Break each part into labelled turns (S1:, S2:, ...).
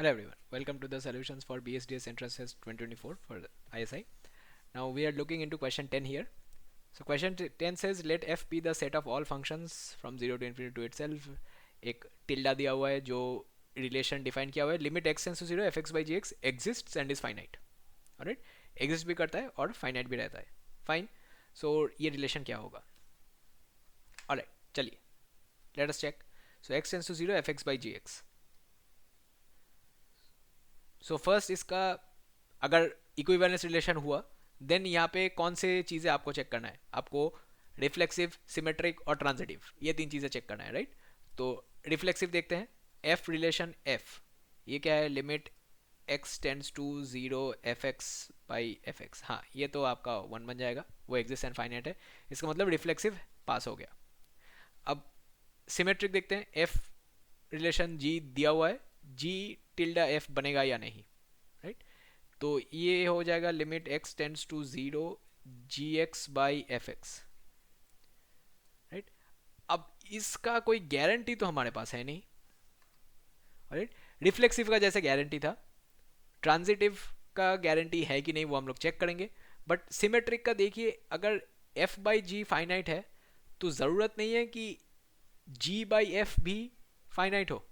S1: Hello everyone, welcome to the solutions for BSDS Entrance Test 2024 for the ISI. Now we are looking into question 10 here. So question 10 says let f be the set of all functions from 0 to infinity to itself. एक tilde दिया हुआ है जो relation define किया हुआ है limit x tends to 0 f x by g x exists and is finite. Alright, exist भी करता है और फाइनाइट भी रहता है. फाइन. सो ये रिलेशन क्या होगा? ऑलराइट, चलिए let us check. So x tends to 0 f x by g x. So first इसका अगर इक्विवेलेंस रिलेशन हुआ देन यहाँ पे कौन से चीज़ें आपको चेक करना है? आपको रिफ्लेक्सिव, सिमेट्रिक और ट्रांजिटिव, ये तीन चीज़ें चेक करना है, राइट? तो रिफ्लेक्सिव देखते हैं. एफ रिलेशन एफ, ये क्या है? Limit x tends to 0 f x by f x. हाँ, ये तो आपका वन बन जाएगा, वो एग्जिस्ट एंड फाइनाइट है. इसका मतलब रिफ्लेक्सिव पास हो गया. अब सिमेट्रिक देखते हैं. एफ रिलेशन जी दिया हुआ है, जी टिल्डा एफ बनेगा या नहीं, राइट? तो ये हो जाएगा limit x tends to 0 g x by f x, right? अब इसका कोई गारंटी तो हमारे पास है नहीं, राइट? रिफ्लेक्सिव का जैसे गारंटी था, ट्रांजिटिव का गारंटी है कि नहीं वो हम लोग चेक करेंगे. बट सिमेट्रिक का देखिए, अगर एफ बाई जी फाइनाइट है तो ज़रूरत नहीं है कि जी बाई एफ भी फाइनाइट हो,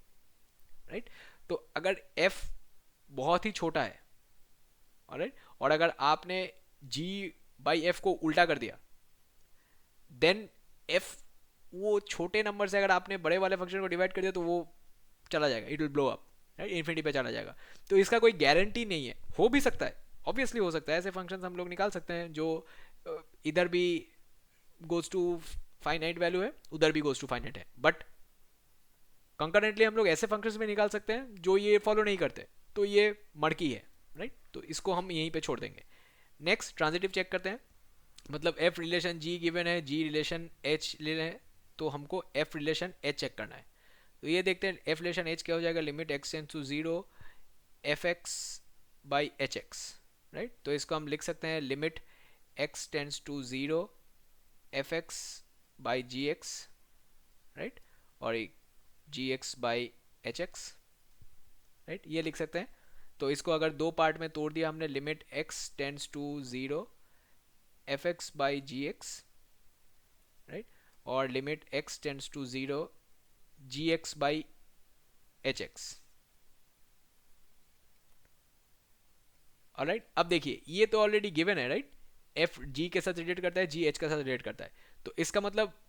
S1: राइट? तो अगर f बहुत ही छोटा है, ऑलराइट, और अगर आपने g बाई एफ को उल्टा कर दिया देन f वो छोटे नंबर से अगर आपने बड़े वाले फंक्शन को डिवाइड कर दिया तो वो चला जाएगा, it will blow up, right? Infinity पे चला जाएगा. तो इसका कोई गारंटी नहीं है. हो भी सकता है, ऑब्वियसली हो सकता है. ऐसे फंक्शन हम लोग निकाल सकते हैं जो इधर भी गोज टू फाइनाइट वैल्यू है, उधर भी गोज टू फाइनाइट है. बट कंकरेंटली हम लोग ऐसे फंक्शंस में निकाल सकते हैं जो ये फॉलो नहीं करते, तो ये मड़की है, राइट? तो इसको हम यहीं पे छोड़ देंगे. नेक्स्ट ट्रांजिटिव चेक करते हैं. मतलब एफ रिलेशन जी गिवन है, जी रिलेशन एच ले है, तो हमको एफ रिलेशन एच चेक करना है. तो ये देखते हैं एफ रिलेशन एच क्या हो जाएगा. Limit x tends to 0 f x by h x, right? तो इसको हम लिख सकते हैं limit x tends to 0 f x by g x, right? और एक g x by h x, right? ये लिख सकते हैं. तो इसको अगर दो पार्ट में तोड़ दिया हमने, limit x tends to 0 f x by g x, right? और limit x tends to 0 g x by h x. Alright, अब देखिए ये तो ऑलरेडी गिवन है, राइट? एफ जी के साथ रिलेट करता है, जी एच के साथ रिलेट करता है. तो इसका मतलब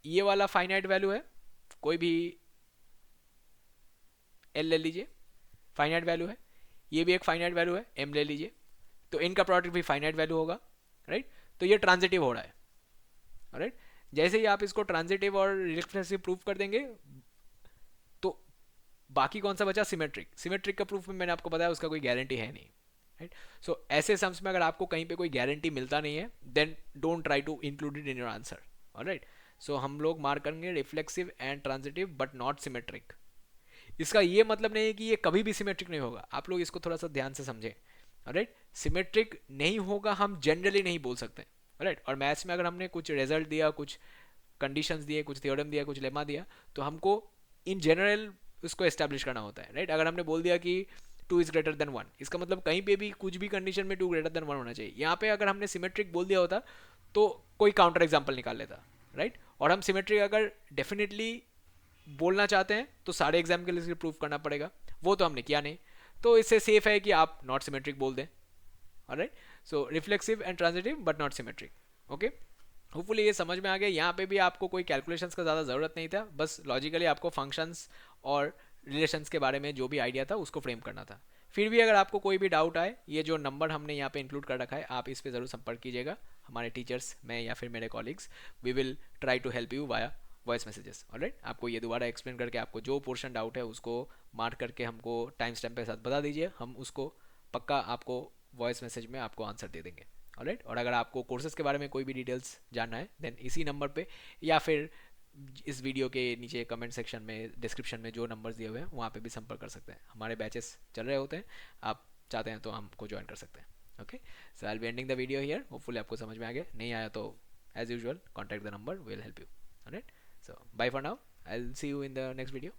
S1: ये वाला फाइनाइट वैल्यू है, कोई भी एल ले लीजिए, फाइनाइट वैल्यू है. ये भी एक फाइनाइट वैल्यू है, एम ले लीजिए. तो इनका प्रोडक्ट भी फाइनाइट वैल्यू होगा, राइट? तो ये ट्रांजिटिव हो रहा है, राइट? जैसे ही आप इसको ट्रांजिटिव और रिफ्लेक्सिव प्रूफ कर देंगे तो बाकी कौन सा बचा? सिमेट्रिक. सिमेट्रिक का प्रूफ में मैंने आपको बताया उसका कोई गारंटी है नहीं, राइट? सो ऐसे सम्स में अगर आपको कहीं पे कोई गारंटी मिलता नहीं है then don't try to include it in your answer, alright? So हम लोग मार्क करेंगे reflexive and transitive but not symmetric. इसका ये मतलब नहीं है कि ये कभी भी सिमेट्रिक नहीं होगा. आप लोग इसको थोड़ा सा ध्यान से समझें, राइट? सिमेट्रिक नहीं होगा हम जनरली नहीं बोल सकते, राइट? और मैथ्स में अगर हमने कुछ रिजल्ट दिया, कुछ कंडीशंस दिए, कुछ थ्योरम दिया, कुछ लेमा दिया, तो हमको इन जनरल उसको एस्टेब्लिश करना होता है, राइट? अगर हमने बोल दिया कि 2 इज ग्रेटर देन 1, इसका मतलब कहीं पे भी कुछ भी कंडीशन में 2 ग्रेटर देन 1 होना चाहिए. यहाँ पे अगर हमने सिमेट्रिक बोल दिया होता तो कोई काउंटर एग्जाम्पल निकाल लेता, राइट? और हम सिमेट्रिक अगर डेफिनेटली बोलना चाहते हैं तो सारे एग्जाम के लिए प्रूफ करना पड़ेगा, वो तो हमने किया नहीं. तो इससे सेफ है कि आप नॉट सिमेट्रिक बोल दें, alright? So reflexive and transitive but not symmetric. Okay, hopefully ये समझ में आ गया. यहाँ पे भी आपको कोई कैलकुलेशंस का ज़्यादा ज़रूरत नहीं था, बस लॉजिकली आपको फंक्शंस और रिलेशंस के बारे में जो भी आइडिया था उसको फ्रेम करना था. फिर भी अगर आपको कोई भी डाउट आए, ये जो नंबर हमने यहाँ पे इंक्लूड कर रखा है, आप इस पर ज़रूर संपर्क कीजिएगा. हमारे टीचर्स, मैं या फिर मेरे colleagues, we will try to help you via voice messages, alright? आपको ये दोबारा एक्सप्लेन करके आपको जो पोर्शन डाउट है उसको मार्क करके हमको टाइम स्टैम्प के साथ बता दीजिए. हम उसको पक्का आपको वॉइस मैसेज में आपको आंसर दे देंगे, ऑलराइट? और अगर आपको कोर्सेज के बारे में कोई भी डिटेल्स जानना है देन इसी नंबर पे या फिर इस वीडियो के नीचे कमेंट सेक्शन में, डिस्क्रिप्शन में जो नंबर्स दिए हुए हैं वहाँ पे भी संपर्क कर सकते हैं. हमारे बैचेस चल रहे होते हैं, आप चाहते हैं तो हमको ज्वाइन कर सकते हैं. Okay, so I will be ending the video here. Hopefully आपको समझ में आ गया. नहीं आया तो as usual contact the number, will help you, alright? So bye for now. I'll see you in the next video.